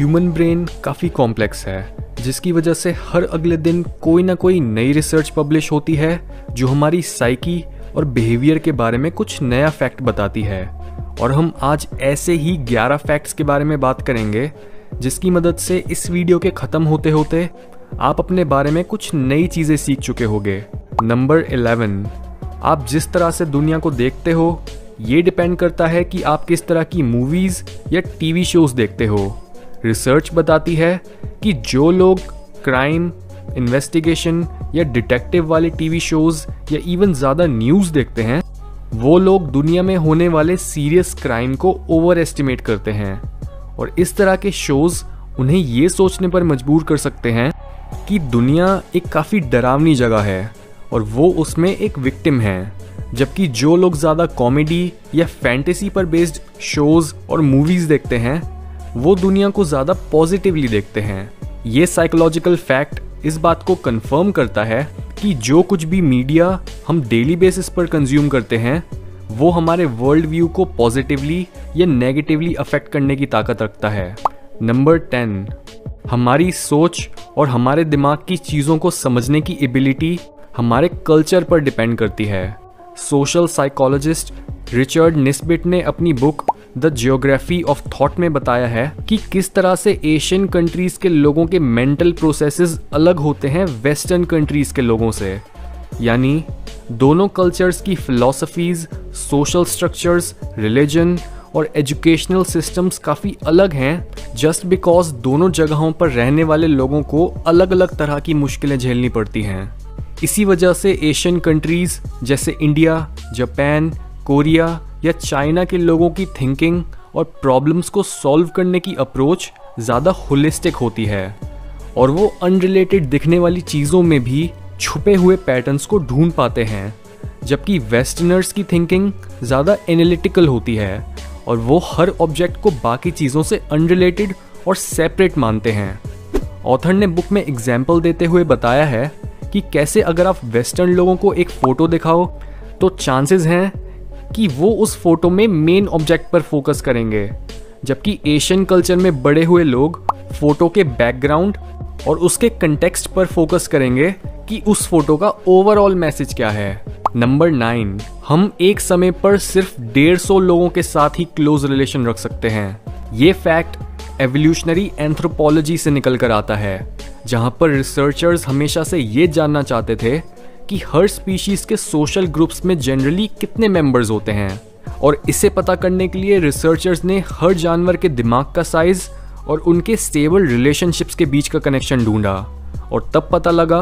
Human brain काफ़ी complex है, जिसकी वजह से हर अगले दिन कोई ना कोई नई रिसर्च पब्लिश होती है जो हमारी साइकी और बिहेवियर के बारे में कुछ नया फैक्ट बताती है। और हम आज ऐसे ही 11 फैक्ट्स के बारे में बात करेंगे, जिसकी मदद से इस वीडियो के ख़त्म होते होते आप अपने बारे में कुछ नई चीज़ें सीख चुके होंगे। नंबर 11, आप जिस तरह से दुनिया को देखते हो ये डिपेंड करता है कि आप किस तरह की मूवीज़ या टीवी शोज़ देखते हो। रिसर्च बताती है कि जो लोग क्राइम, इन्वेस्टिगेशन या डिटेक्टिव वाले टीवी शोज़ या इवन ज़्यादा न्यूज़ देखते हैं, वो लोग दुनिया में होने वाले सीरियस क्राइम को ओवर एस्टिमेट करते हैं। और इस तरह के शोज़ उन्हें ये सोचने पर मजबूर कर सकते हैं कि दुनिया एक काफ़ी डरावनी जगह है और वो उसमें एक विक्टिम है। जबकि जो लोग ज़्यादा कॉमेडी या फैंटेसी पर बेस्ड शोज़ और मूवीज़ देखते हैं, वो दुनिया को ज़्यादा पॉजिटिवली देखते हैं। ये साइकोलॉजिकल फैक्ट इस बात को कंफर्म करता है कि जो कुछ भी मीडिया हम डेली बेसिस पर कंज्यूम करते हैं, वो हमारे वर्ल्ड व्यू को पॉजिटिवली या नेगेटिवली अफेक्ट करने की ताकत रखता है। नंबर 10, हमारी सोच और हमारे दिमाग की चीज़ों को समझने की एबिलिटी हमारे कल्चर पर डिपेंड करती है। सोशल साइकोलॉजिस्ट रिचर्ड निस्बिट ने अपनी book the geography of thought में बताया है कि किस तरह से एशियन कंट्रीज के लोगों के मेंटल प्रोसेसेस अलग होते हैं वेस्टर्न कंट्रीज के लोगों से। यानी दोनों कल्चर्स की फिलॉसफीज, सोशल स्ट्रक्चर्स, रिलीजन और एजुकेशनल सिस्टम्स काफ़ी अलग हैं, जस्ट बिकॉज दोनों जगहों पर रहने वाले लोगों को अलग अलग तरह की मुश्किलें झेलनी पड़ती हैं। इसी वजह से एशियन कंट्रीज जैसे इंडिया, जापान, कोरिया या चाइना के लोगों की थिंकिंग और प्रॉब्लम्स को सॉल्व करने की अप्रोच ज़्यादा होलिस्टिक होती है और वो अनरिलेटेड दिखने वाली चीज़ों में भी छुपे हुए पैटर्न्स को ढूंढ पाते हैं। जबकि वेस्टर्नर्स की थिंकिंग ज़्यादा एनालिटिकल होती है और वो हर ऑब्जेक्ट को बाकी चीज़ों से अनरिलेटेड और सेपरेट मानते हैं। ऑथर ने बुक में एग्जाम्पल देते हुए बताया है कि कैसे अगर आप वेस्टर्न लोगों को एक फ़ोटो दिखाओ तो चांसेस हैं कि वो उस फोटो में मेन ऑब्जेक्ट पर फोकस करेंगे, जबकि एशियन कल्चर में बड़े हुए लोग फोटो के बैकग्राउंड और उसके कंटेक्स्ट पर फोकस करेंगे कि उस फोटो का ओवरऑल मैसेज क्या है। नंबर 9, हम एक समय पर सिर्फ 150 लोगों के साथ ही क्लोज रिलेशन रख सकते हैं। ये फैक्ट एवोल्यूशनरी एंथ्रोपोलॉजी से निकल कर आता है, जहाँ पर रिसर्चर्स हमेशा से ये जानना चाहते थे कि हर स्पीशीज के सोशल ग्रुप्स में जनरली कितने मेंबर्स होते हैं। और इसे पता करने के लिए रिसर्चर्स ने हर जानवर के दिमाग का साइज और उनके स्टेबल रिलेशनशिप्स के बीच का कनेक्शन ढूंढा और तब पता लगा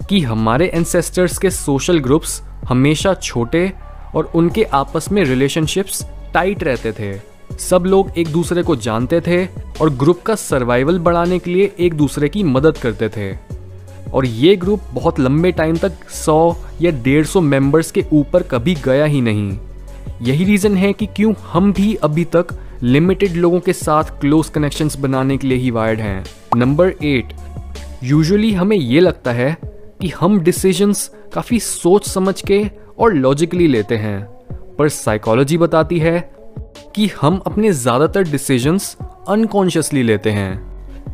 कि हमारे एंसेस्टर्स के सोशल ग्रुप्स हमेशा छोटे और उनके आपस में रिलेशनशिप्स टाइट रहते थे। सब लोग एक दूसरे को जानते थे और ग्रुप का सर्वाइवल बढ़ाने के लिए एक दूसरे की मदद करते थे। और ये ग्रुप बहुत लंबे टाइम तक 100 या 150 मेंबर्स के ऊपर कभी गया ही नहीं। यही रीज़न है कि क्यों हम भी अभी तक लिमिटेड लोगों के साथ क्लोज कनेक्शंस बनाने के लिए ही वायर्ड हैं। नंबर 8, यूजुअली हमें ये लगता है कि हम डिसीजंस काफ़ी सोच समझ के और लॉजिकली लेते हैं, पर साइकोलॉजी बताती है कि हम अपने ज़्यादातर डिसीजंस अनकॉन्शियसली लेते हैं।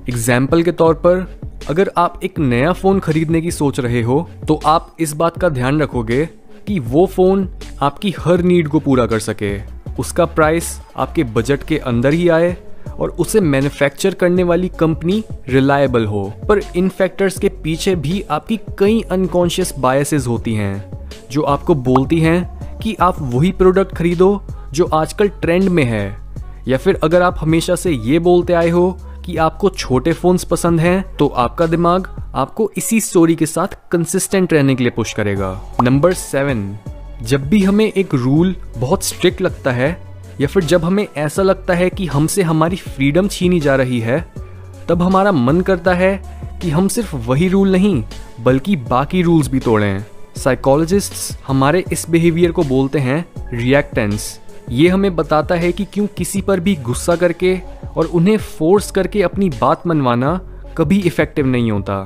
एग्जाम्पल के तौर पर अगर आप एक नया फ़ोन खरीदने की सोच रहे हो तो आप इस बात का ध्यान रखोगे कि वो फ़ोन आपकी हर नीड को पूरा कर सके, उसका प्राइस आपके बजट के अंदर ही आए और उसे मैन्युफैक्चर करने वाली कंपनी रिलायबल हो। पर इन फैक्टर्स के पीछे भी आपकी कई अनकॉन्शियस बायसेस होती हैं जो आपको बोलती हैं कि आप वही प्रोडक्ट खरीदो जो आजकल ट्रेंड में है, या फिर अगर आप हमेशा से ये बोलते आए हो कि आपको छोटे फोन्स पसंद हैं तो आपका दिमाग आपको इसी स्टोरी के साथ कंसिस्टेंट रहने के लिए पुश करेगा। नंबर 7, जब भी हमें एक रूल बहुत स्ट्रिक्ट लगता है या फिर जब हमें ऐसा लगता है कि हमसे हमारी फ्रीडम छीनी जा रही है, तब हमारा मन करता है कि हम सिर्फ वही रूल नहीं बल्कि बाकी रूल्स भी तोड़ें। साइकोलॉजिस्ट्स हमारे इस बिहेवियर को बोलते हैं रिएक्टेंस। ये हमें बताता है कि क्यों किसी पर भी गुस्सा करके और उन्हें फोर्स करके अपनी बात मनवाना कभी इफेक्टिव नहीं होता।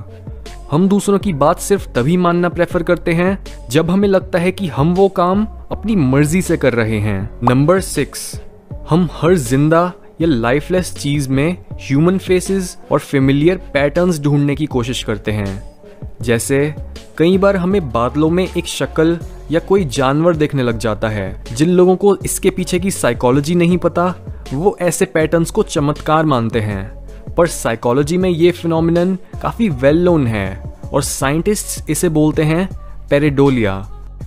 हम दूसरों की बात सिर्फ तभी मानना प्रेफर करते हैं जब हमें लगता है कि हम वो काम अपनी मर्जी से कर रहे हैं। नंबर 6, हम हर जिंदा या लाइफलेस चीज में ह्यूमन फेसेस और फेमिलियर पैटर्न्स ढूंढने की कोशिश करते हैं। जैसे कई बार हमें बादलों में एक शक्ल या कोई जानवर देखने लग जाता है। जिन लोगों को इसके पीछे की साइकोलॉजी नहीं पता वो ऐसे पैटर्न्स को चमत्कार मानते हैं, पर साइकोलॉजी में ये फिनोमिनन काफी वेल नोन है और साइंटिस्ट्स इसे बोलते हैं पेरेडोलिया।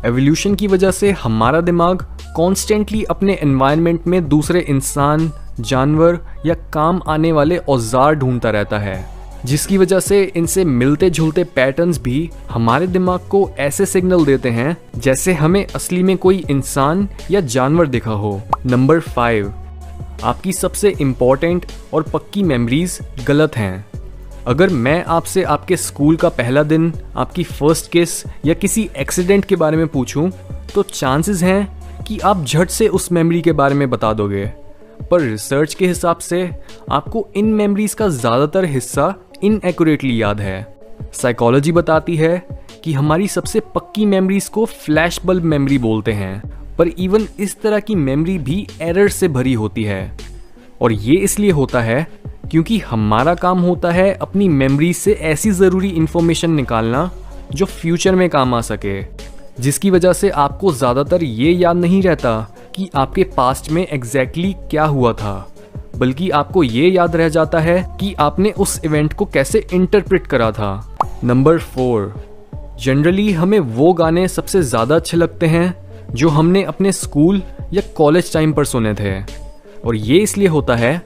एवोल्यूशन की वजह से हमारा दिमाग कॉन्स्टेंटली अपने एनवायरनमेंट में दूसरे इंसान, जानवर या काम आने वाले औजार ढूंढता रहता है, जिसकी वजह से इनसे मिलते जुलते पैटर्न्स भी हमारे दिमाग को ऐसे सिग्नल देते हैं जैसे हमें असली में कोई इंसान या जानवर दिखा हो। नंबर 5, आपकी सबसे इम्पोर्टेंट और पक्की मेमोरीज गलत हैं। अगर मैं आपसे आपके स्कूल का पहला दिन, आपकी फर्स्ट किस या किसी एक्सीडेंट के बारे में पूछूं, तो चांसेस हैं कि आप झट से उस मेमोरी के बारे में बता दोगे। पर रिसर्च के हिसाब से आपको इन मेमोरीज का ज़्यादातर हिस्सा इनएक्यूरेटली याद है। साइकोलॉजी बताती है कि हमारी सबसे पक्की मेमोरीज को फ्लैश बल्ब मेमोरी बोलते हैं, पर इवन इस तरह की मेमोरी भी एरर से भरी होती है। और ये इसलिए होता है क्योंकि हमारा काम होता है अपनी मेमोरी से ऐसी ज़रूरी इंफॉर्मेशन निकालना जो फ्यूचर में काम आ सके, जिसकी वजह से आपको ज़्यादातर ये याद नहीं रहता कि आपके पास्ट में एग्जैक्टली क्या हुआ था, बल्कि आपको ये याद रह जाता है कि आपने उस इवेंट को कैसे इंटरप्रेट करा था। नंबर 4, जनरली हमें वो गाने सबसे ज़्यादा अच्छे लगते हैं जो हमने अपने स्कूल या कॉलेज टाइम पर सुने थे। और ये इसलिए होता है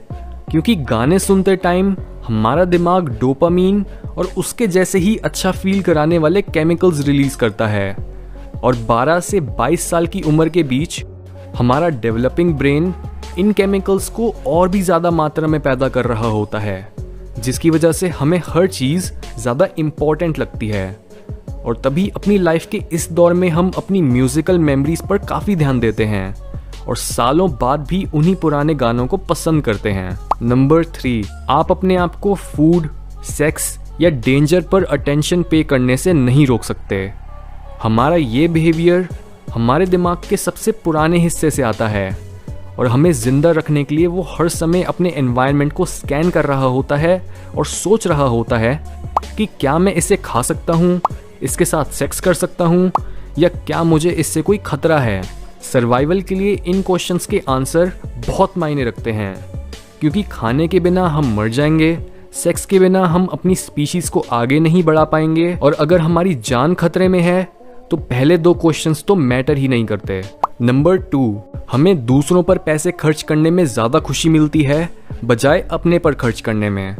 क्योंकि गाने सुनते टाइम हमारा दिमाग डोपामीन और उसके जैसे ही अच्छा फील कराने वाले केमिकल्स रिलीज करता है, और 12 से 22 साल की उम्र के बीच हमारा डेवलपिंग ब्रेन इन केमिकल्स को और भी ज़्यादा मात्रा में पैदा कर रहा होता है, जिसकी वजह से हमें हर चीज़ ज़्यादा इम्पॉर्टेंट लगती है। और तभी अपनी लाइफ के इस दौर में हम अपनी म्यूजिकल मेमोरीज पर काफ़ी ध्यान देते हैं और सालों बाद भी उन्हीं पुराने गानों को पसंद करते हैं। नंबर 3, आप अपने आप को फूड, सेक्स या डेंजर पर अटेंशन पे करने से नहीं रोक सकते। हमारा ये बिहेवियर हमारे दिमाग के सबसे पुराने हिस्से से आता है और हमें जिंदा रखने के लिए वो हर समय अपने एनवायरनमेंट को स्कैन कर रहा होता है और सोच रहा होता है कि क्या मैं इसे खा सकता हूँ, इसके साथ सेक्स कर सकता हूँ, या क्या मुझे इससे कोई खतरा है। सर्वाइवल के लिए इन क्वेश्चंस के आंसर बहुत मायने रखते हैं, क्योंकि खाने के बिना हम मर जाएंगे, सेक्स के बिना हम अपनी स्पीशीज को आगे नहीं बढ़ा पाएंगे, और अगर हमारी जान खतरे में है तो पहले 2 क्वेश्चंस तो मैटर ही नहीं करते। नंबर 2, हमें दूसरों पर पैसे खर्च करने में ज़्यादा खुशी मिलती है बजाय अपने पर खर्च करने में।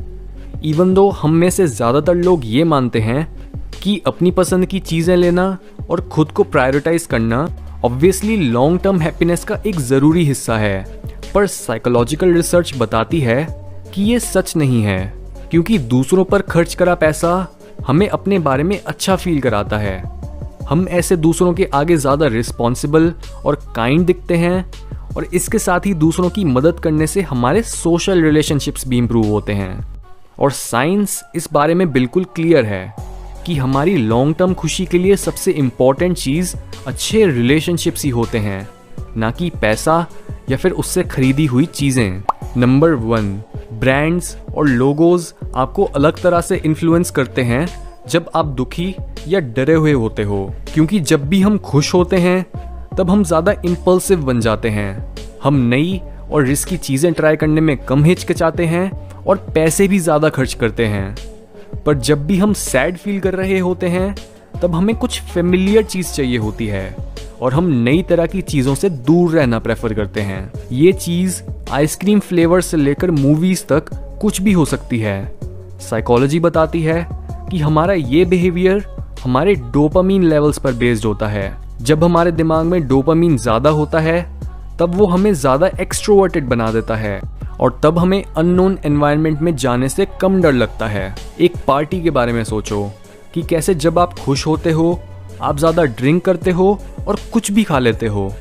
इवन दो हम में से ज़्यादातर लोग ये मानते हैं कि अपनी पसंद की चीज़ें लेना और खुद को प्रायोरिटाइज करना ऑब्वियसली लॉन्ग टर्म हैप्पीनेस का एक ज़रूरी हिस्सा है, पर साइकोलॉजिकल रिसर्च बताती है कि ये सच नहीं है, क्योंकि दूसरों पर खर्च करा पैसा हमें अपने बारे में अच्छा फील कराता है। हम ऐसे दूसरों के आगे ज़्यादा रिस्पॉन्सिबल और काइंड दिखते हैं, और इसके साथ ही दूसरों की मदद करने से हमारे सोशल रिलेशनशिप्स भी इम्प्रूव होते हैं। और साइंस इस बारे में बिल्कुल क्लियर है कि हमारी लॉन्ग टर्म खुशी के लिए सबसे इम्पॉर्टेंट चीज़ अच्छे रिलेशनशिप्स ही होते हैं, ना कि पैसा या फिर उससे खरीदी हुई चीज़ें। नंबर 1, ब्रांड्स और लोगोज आपको अलग तरह से इन्फ्लुएंस करते हैं जब आप दुखी या डरे हुए होते हो, क्योंकि जब भी हम खुश होते हैं तब हम ज़्यादा इम्पल्सिव बन जाते हैं। हम नई और रिस्की चीज़ें ट्राई करने में कम हिचकिचाते हैं और पैसे भी ज़्यादा खर्च करते हैं। पर जब भी हम सैड फील कर रहे होते हैं तब हमें कुछ फेमिलियर चीज़ चाहिए होती है और हम नई तरह की चीज़ों से दूर रहना प्रेफर करते हैं। ये चीज़ आइसक्रीम फ्लेवर से लेकर मूवीज़ तक कुछ भी हो सकती है। साइकोलॉजी बताती है कि हमारा ये बिहेवियर हमारे डोपामीन लेवल्स पर बेस्ड होता है। जब हमारे दिमाग में डोपामीन ज़्यादा होता है तब वो हमें ज़्यादा एक्सट्रोवर्टेड बना देता है और तब हमें अननोन एनवायरनमेंट में जाने से कम डर लगता है। एक पार्टी के बारे में सोचो कि कैसे जब आप खुश होते हो आप ज़्यादा ड्रिंक करते हो और कुछ भी खा लेते हो,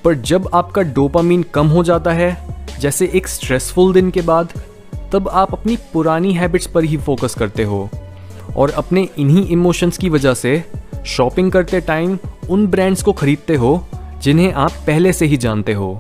पर जब आपका डोपामीन कम हो जाता है, जैसे एक स्ट्रेसफुल दिन के बाद, तब आप अपनी पुरानी हैबिट्स पर ही फोकस करते हो और अपने इन्हीं इमोशंस की वजह से शॉपिंग करते टाइम उन ब्रांड्स को खरीदते हो जिन्हें आप पहले से ही जानते हो।